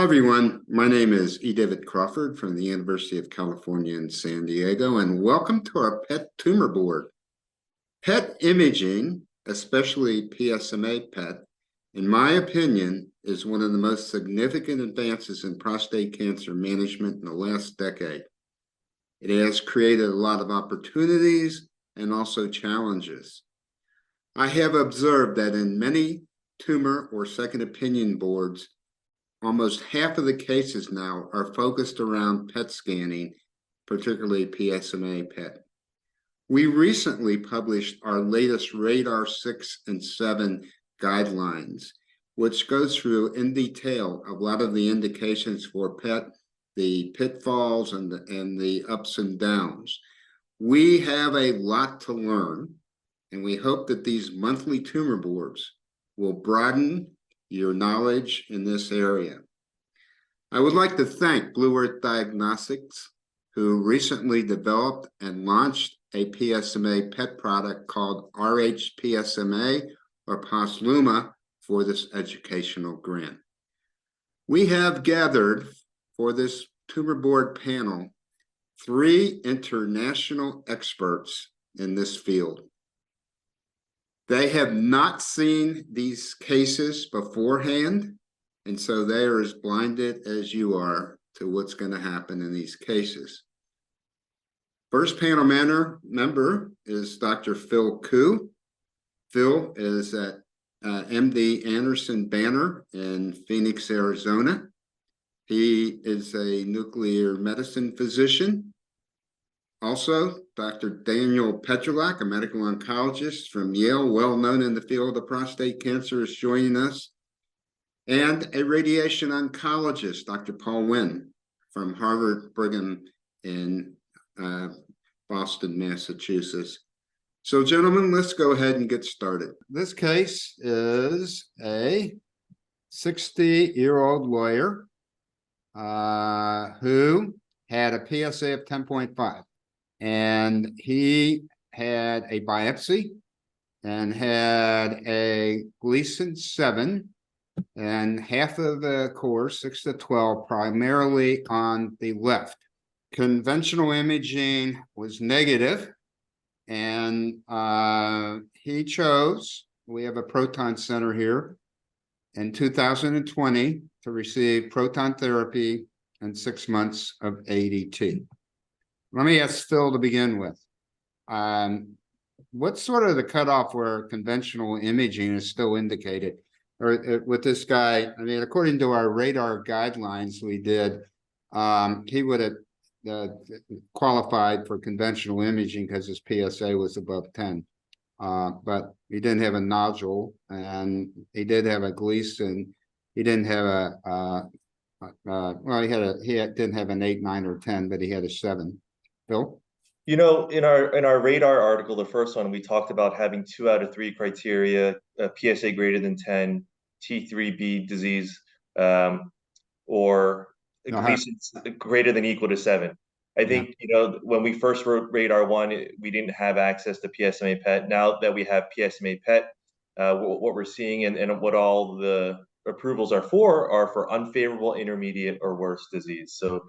Hi, everyone. My name is E. David Crawford from the University of California in San Diego, and welcome to our PET tumor board. PET imaging, especially PSMA PET, in my opinion, is one of the most significant advances in prostate cancer management in the last decade. It has created a lot of opportunities and also challenges. I have observed that in many tumor or second opinion boards, almost half of the cases now are focused around PET scanning, particularly PSMA PET. We recently published our latest RADAR 6 and 7 guidelines, which goes through in detail a lot of the indications for PET, the pitfalls and the ups and downs. We have a lot to learn, and we hope that these monthly tumor boards will broaden your knowledge in this area. I would like to thank Blue Earth Diagnostics, who recently developed and launched a PSMA PET product called rhPSMA or POSLUMA for this educational grant. We have gathered for this tumor board panel 3 international experts in this field. They have not seen these cases beforehand, and so they are as blinded as you are to what's going to happen in these cases. First panel member is Dr. Phil Koo. Phil is at MD Anderson Banner in Phoenix, Arizona. He is a nuclear medicine physician. Also, Dr. Daniel Petrolak, a medical oncologist from Yale, well known in the field of prostate cancer, is joining us. And a radiation oncologist, Dr. Paul Wynn from Harvard Brigham in Boston, Massachusetts. So, gentlemen, let's go ahead and get started. This case is a 60-year-old lawyer who had a PSA of 10.5. And he had a biopsy and had a Gleason 7 and half of the core, 6 to 12, primarily on the left. Conventional imaging was negative, and he chose, we have a Proton center here, in 2020 to receive proton therapy and 6 months of ADT. Let me ask Phil to begin with. What's sort of the cutoff where conventional imaging is still indicated? Or with this guy, I mean, according to our RADAR guidelines we did, he would have qualified for conventional imaging because his PSA was above 10. But he didn't have a nodule, and he did have a Gleason. He didn't have a, well, he didn't have an 8, 9, or 10, but he had a 7. Phil? You know, in our radar article, the first one, we talked about having 2 out of 3 criteria: PSA greater than 10, T3B disease, or Gleason greater than equal to 7. I think, you know, when we first wrote Radar 1, we didn't have access to PSMA PET. Now that we have PSMA PET, what we're seeing and what all the approvals are for unfavorable, intermediate, or worse disease. So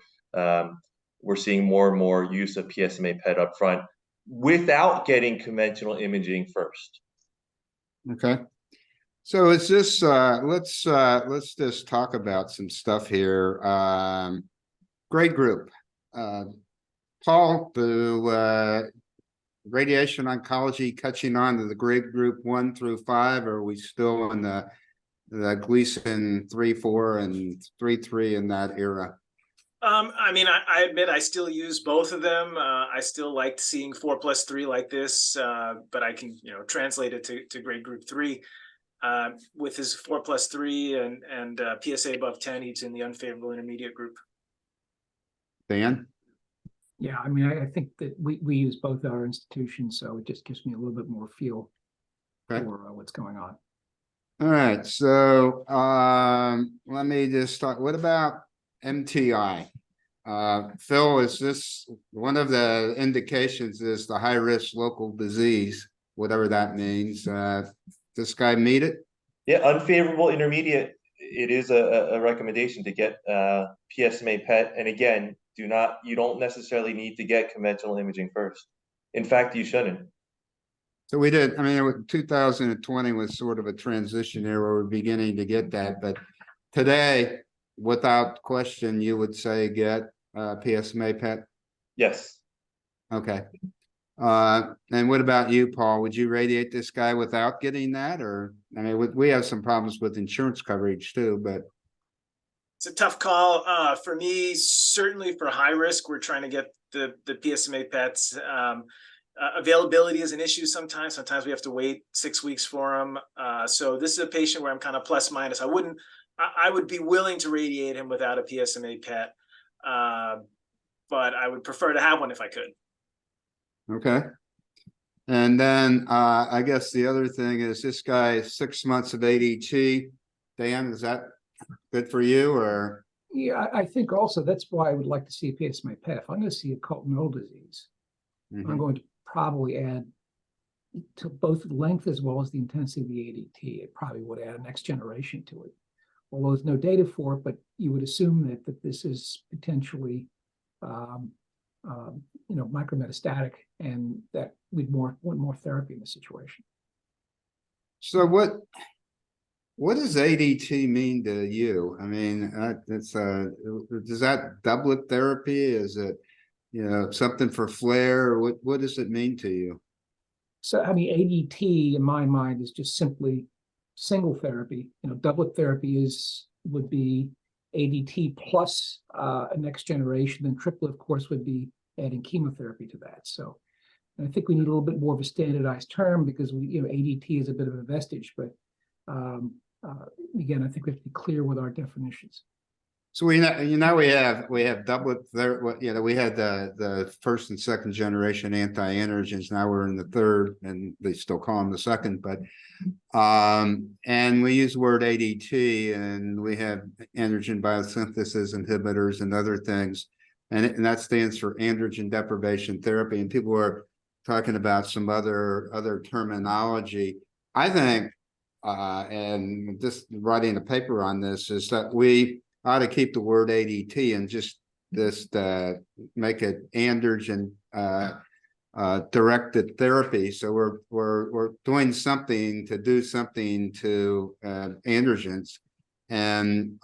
we're seeing more and more use of PSMA PET up front without getting conventional imaging first. Okay. So it's just let's just talk about some stuff here. Great group. Paul, the radiation oncology catching on to the grade group 1 through 5, or are we still in the Gleason 3, 4, and 3, 3 in that era? I mean, I admit I still use both of them. I still liked seeing 4+3 like this, but I can, you know, translate it to grade group 3. With his 4+3 and PSA above 10, he's in the unfavorable intermediate group. Dan? Yeah, I mean, I think that we use both our institutions, so it just gives me a little bit more feel for what's going on. All right, so let me just start. What about MTI? Phil, is this one of the indications is the high-risk local disease, whatever that means? This guy meet it? Yeah, unfavorable intermediate it is a recommendation to get PSMA PET. And again, you don't necessarily need to get conventional imaging first. In fact, you shouldn't. So we did, I mean, 2020 was sort of a transition year where we're beginning to get that, but today, without question, you would say get PSMA PET? Yes. Okay. And what about you, Paul? Would you radiate this guy without getting that? Or, I mean, we have some problems with insurance coverage too, but. It's a tough call. For me, certainly for high risk, we're trying to get the PSMA PETs. Availability is an issue sometimes. Sometimes we have to wait 6 weeks for them. So this is a patient where I'm kind of plus minus. I would be willing to radiate him without a PSMA PET, but I would prefer to have one if I could. Okay. And then I guess the other thing is this guy, 6 months of ADT. Dan, is that good for you or? Yeah, I think also that's why I would like to see a PSMA PET. If I'm going to see occult nodal disease, I'm going to probably add to both length as well as the intensity of the ADT. It probably would add a next generation to it. Although there's no data for it, but you would assume that this is potentially, micrometastatic, and that we'd want more therapy in the situation. So what does ADT mean to you? I mean, does that doublet therapy? Is it, something for flare? What does it mean to you? So, I mean, ADT in my mind is just simply single therapy. Doublet therapy would be ADT plus a next generation, and triplet, of course, would be adding chemotherapy to that. So I think we need a little bit more of a standardized term because ADT is a bit of a vestige, but again, I think we have to be clear with our definitions. So we have doublet there. We had the first and second generation anti-androgens. Now we're in the third, and they still call them the second. But and we use the word ADT, and we have androgen biosynthesis inhibitors and other things, and that stands for androgen deprivation therapy. And people are talking about some other terminology. I think, and just writing a paper on this, is that we ought to keep the word ADT and just make it androgen directed therapy. So we're doing something to androgens, and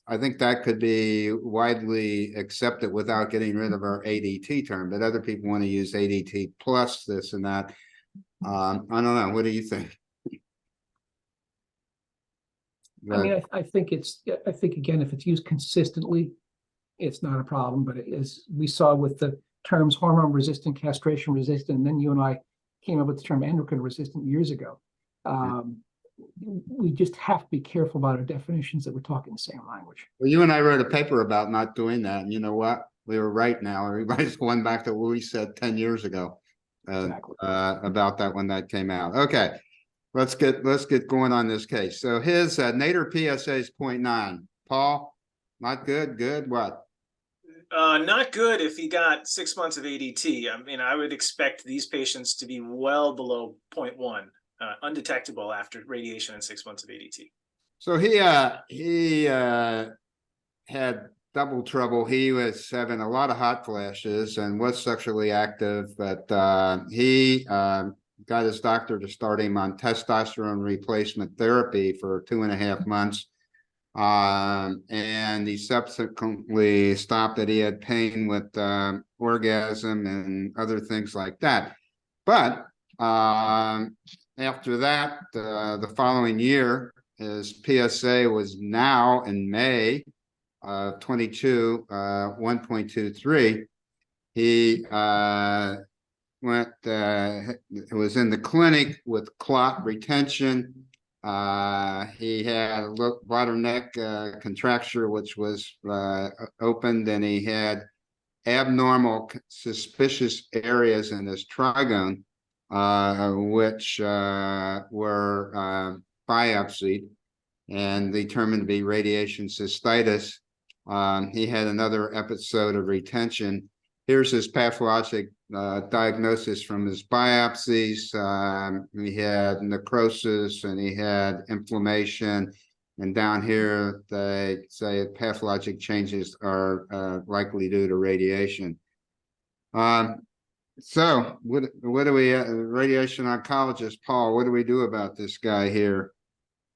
I think that could be widely accepted without getting rid of our ADT term. But other people want to use ADT plus this and that. I don't know. What do you think? I mean, I think again, if it's used consistently, it's not a problem. But as we saw with the terms hormone resistant, castration resistant, and then you and I came up with the term endocrine resistant years ago. We just have to be careful about our definitions that we're talking the same language. Well, you and I wrote a paper about not doing that, and you know what? We were right now. Everybody's going back to what we said 10 years ago Exactly. about that when that came out. Okay. Let's get going on this case. So his nadir PSA is 0.9. Paul, not good. Good. What? Not good if he got 6 months of ADT. I mean, I would expect these patients to be well below 0.1, undetectable after radiation and 6 months of ADT. So he had double trouble. He was having a lot of hot flashes and was sexually active, but he got his doctor to start him on testosterone replacement therapy for 2.5 months. And he subsequently stopped it. He had pain with orgasm and other things like that. But after that, the following year, his PSA was now in May of 22, 1.23. He was in the clinic with clot retention. He had a bladder neck contracture, which was opened, and he had abnormal suspicious areas in his trigone, which were biopsied and determined to be radiation cystitis. He had another episode of retention. Here's his pathologic diagnosis from his biopsies. He had necrosis and he had inflammation. And down here, they say pathologic changes are likely due to radiation. So what do we, radiation oncologist, Paul, what do we do about this guy here?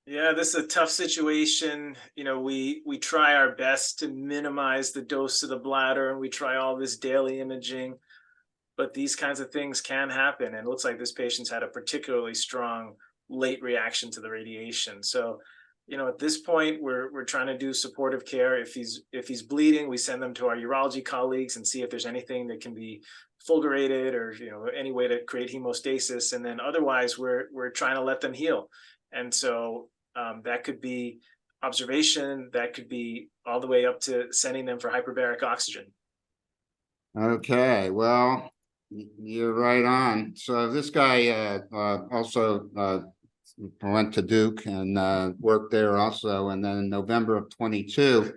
Yeah, this is a tough situation. You know, we try our best to minimize the dose of the bladder, and we try all this daily imaging, but these kinds of things can happen. And it looks like this patient's had a particularly strong late reaction to the radiation. So, you know, at this point, we're trying to do supportive care. If he's bleeding, we send them to our urology colleagues and see if there's anything that can be fulgurated or, you know, any way to create hemostasis. And then otherwise, we're trying to let them heal. And so that could be observation, that could be all the way up to sending them for hyperbaric oxygen. Okay, well, you're right on. So this guy also went to Duke and worked there also. And then in November of 22,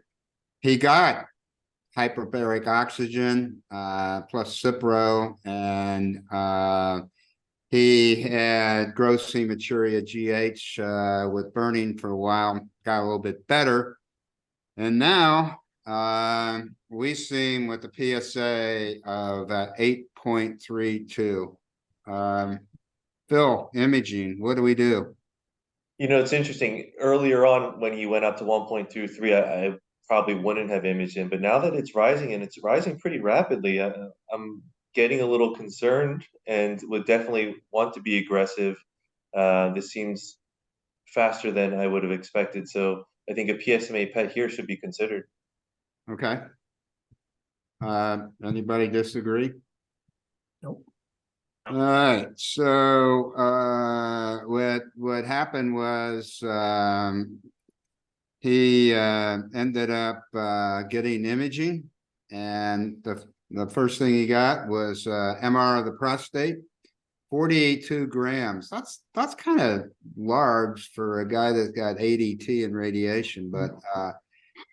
he got hyperbaric oxygen plus Cipro, and he had gross hematuria GH with burning for a while, got a little bit better. And now we see him with a PSA of 8.32. Phil, imaging, what do we do? You know, it's interesting. Earlier on, when he went up to 1.23, I probably wouldn't have imaged him. But now that it's rising, and it's rising pretty rapidly, I'm getting a little concerned and would definitely want to be aggressive. This seems faster than I would have expected. So I think a PSMA PET here should be considered. Okay. Anybody disagree? Nope. All right. So what happened was he ended up getting imaging, and the first thing he got was MR of the prostate, 48.2 grams. That's kind of large for a guy that's got ADT and radiation, but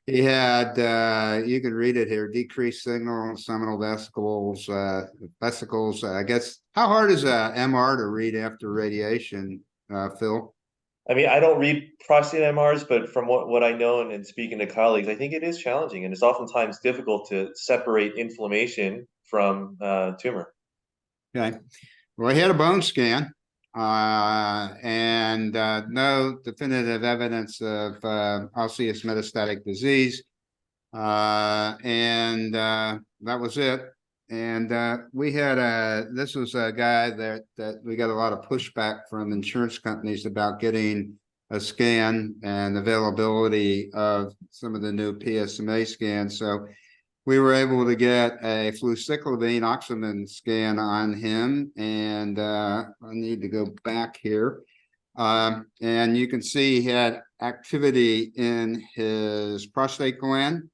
he had, you can read it here, decreased signal, seminal vesicles, I guess. How hard is a MR to read after radiation, Phil? I mean, I don't read prostate MRs, but from what I know and speaking to colleagues, I think it is challenging, and it's oftentimes difficult to separate inflammation from tumor. Okay. Well, he had a bone scan and no definitive evidence of osseous metastatic disease. And that was it. And we had this was a guy that we got a lot of pushback from insurance companies about getting a scan and availability of some of the new PSMA scans. So we were able to get a fluciclovine oxymin scan on him, and I need to go back here. And you can see he had activity in his prostate gland,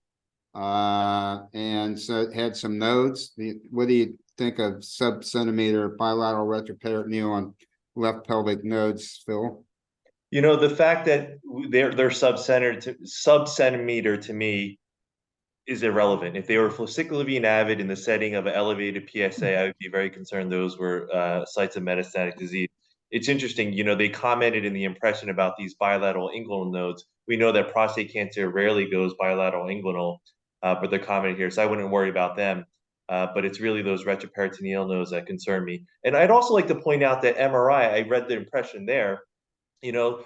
and so it had some nodes. What do you think of sub-centimeter bilateral retroperitoneal on left pelvic nodes, Phil? You know, the fact that they're sub-centimeter to me is irrelevant. If they were fluciclovine avid in the setting of an elevated PSA, I would be very concerned those were sites of metastatic disease. It's interesting, you know, they commented in the impression about these bilateral inguinal nodes. We know that prostate cancer rarely goes bilateral inguinal, but they're commented here, so I wouldn't worry about them. But it's really those retroperitoneal nodes that concern me. And I'd also like to point out that MRI, I read the impression there, you know,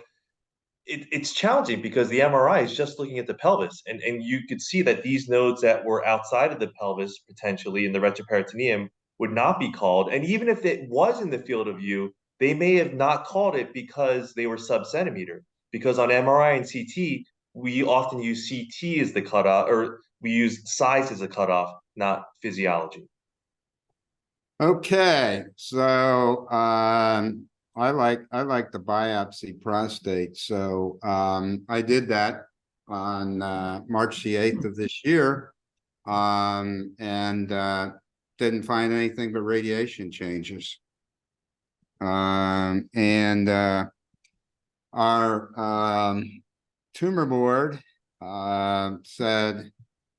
it's challenging because the MRI is just looking at the pelvis, and you could see that these nodes that were outside of the pelvis, potentially in the retroperitoneum, would not be called. And even if it was in the field of view, they may have not called it because they were sub-centimeter. Because on MRI and CT, we often use CT as the cutoff, or we use size as a cutoff, not physiology. Okay, so I like the biopsy prostate. So I did that on March the 8th of this year, and didn't find anything but radiation changes. And our tumor board said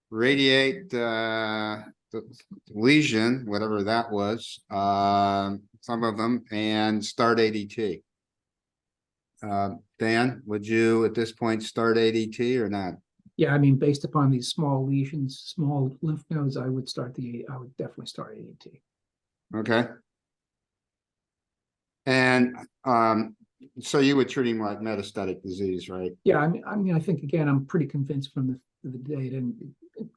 radiate lesion, whatever that was, some of them, and start ADT. Dan, would you at this point start ADT or not? Yeah, I mean, based upon these small lesions, small lymph nodes, I would definitely start ADT. Okay. And so you would treat him like metastatic disease, right? Yeah, I mean, I think again, I'm pretty convinced from the data, and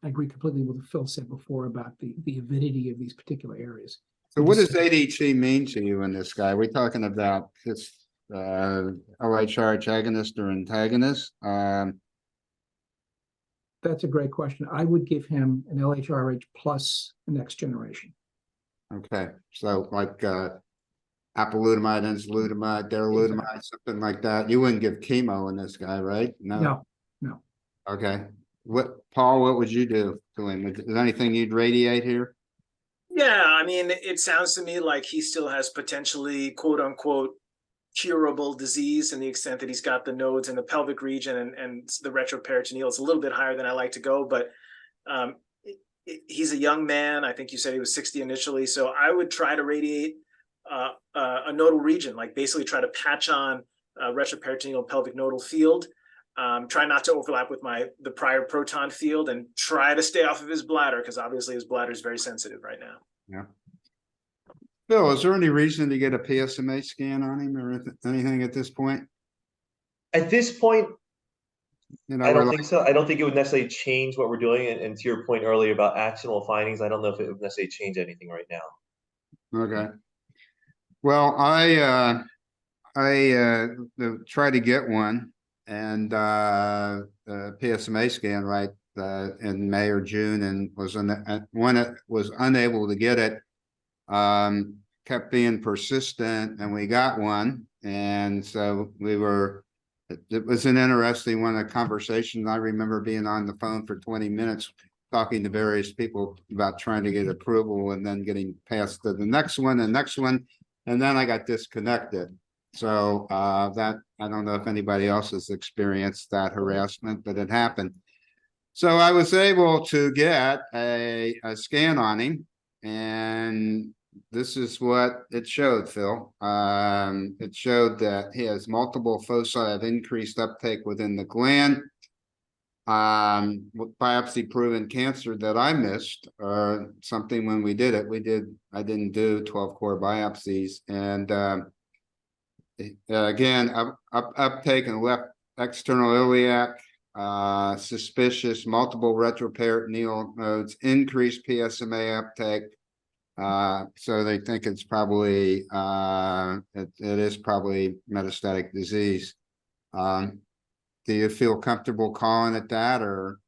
I agree completely with what Phil said before about the avidity of these particular areas. So what does ADT mean to you in this guy? Are we talking about his LHRH agonist or antagonist? That's a great question. I would give him an LHRH plus the next generation. Okay, so like apalutamide, enzalutamide, darolutamide, something like that. You wouldn't give chemo in this guy, right? No. Okay. Paul, what would you do to him? Is there anything you'd radiate here? Yeah, I mean, it sounds to me like he still has potentially quote unquote curable disease in the extent that he's got the nodes in the pelvic region and the retroperitoneal. It's a little bit higher than I like to go, but he's a young man. I think you said he was 60 initially. So I would try to radiate a nodal region, like basically try to patch on retroperitoneal pelvic nodal field. Try not to overlap with the prior proton field, and try to stay off of his bladder, because obviously his bladder is very sensitive right now. Yeah. Bill, is there any reason to get a PSMA scan on him or anything at this point? At this point, You know, I don't think so. I don't think it would necessarily change what we're doing. And to your point earlier about actionable findings, I don't know if it would necessarily change anything right now. Okay. Well, I try to get one and PSMA scan right in May or June, and when it was unable to get it, kept being persistent, and we got one, and so it was an interesting one of the conversations. I remember being on the phone for 20 minutes talking to various people about trying to get approval, and then getting passed to the next one and next one, and then I got disconnected. So that, I don't know if anybody else has experienced that harassment, but it happened. So I was able to get a scan on him, and this is what it showed, Phil. It showed that he has multiple foci of increased uptake within the gland. Biopsy proven cancer that I missed, or something when we did it. I didn't do 12 core biopsies, and again, uptake in left external iliac, suspicious multiple retroperitoneal nodes, increased PSMA uptake. So they think it's probably it is probably metastatic disease. Do you feel comfortable calling it that, or?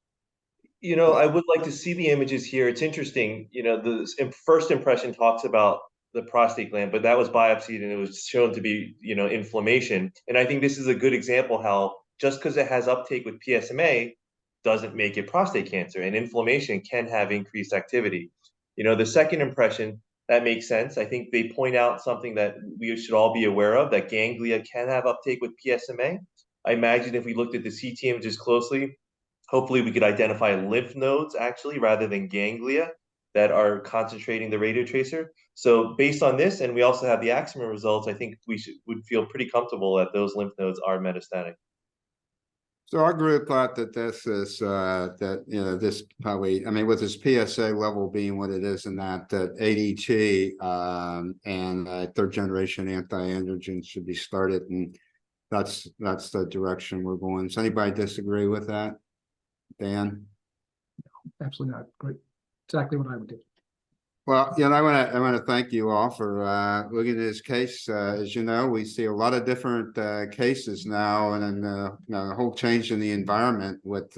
You know, I would like to see the images here. It's interesting. You know, the first impression talks about the prostate gland, but that was biopsied and it was shown to be, inflammation. And I think this is a good example how just because it has uptake with PSMA doesn't make it prostate cancer, and inflammation can have increased activity. The second impression, that makes sense. I think they point out something that we should all be aware of, that ganglia can have uptake with PSMA. I imagine if we looked at the CT images closely, hopefully we could identify lymph nodes actually rather than ganglia that are concentrating the radiotracer. So based on this, and we also have the Axima results, I think would feel pretty comfortable that those lymph nodes are metastatic. So our group thought that this is this probably, I mean, with this PSA level being what it is, and that ADT and third generation anti-androgens should be started, and that's the direction we're going. Does anybody disagree with that? Dan? Absolutely not. Great. Exactly what I would do. Well, I want to thank you all for looking at this case. As you know, we see a lot of different cases now, and then a whole change in the environment with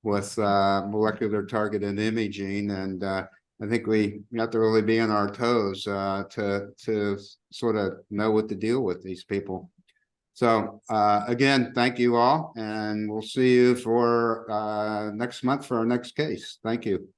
molecular targeted imaging, and I think we have to really be on our toes to sort of know what to deal with these people. So again, thank you all, and we'll see you for next month for our next case. Thank you.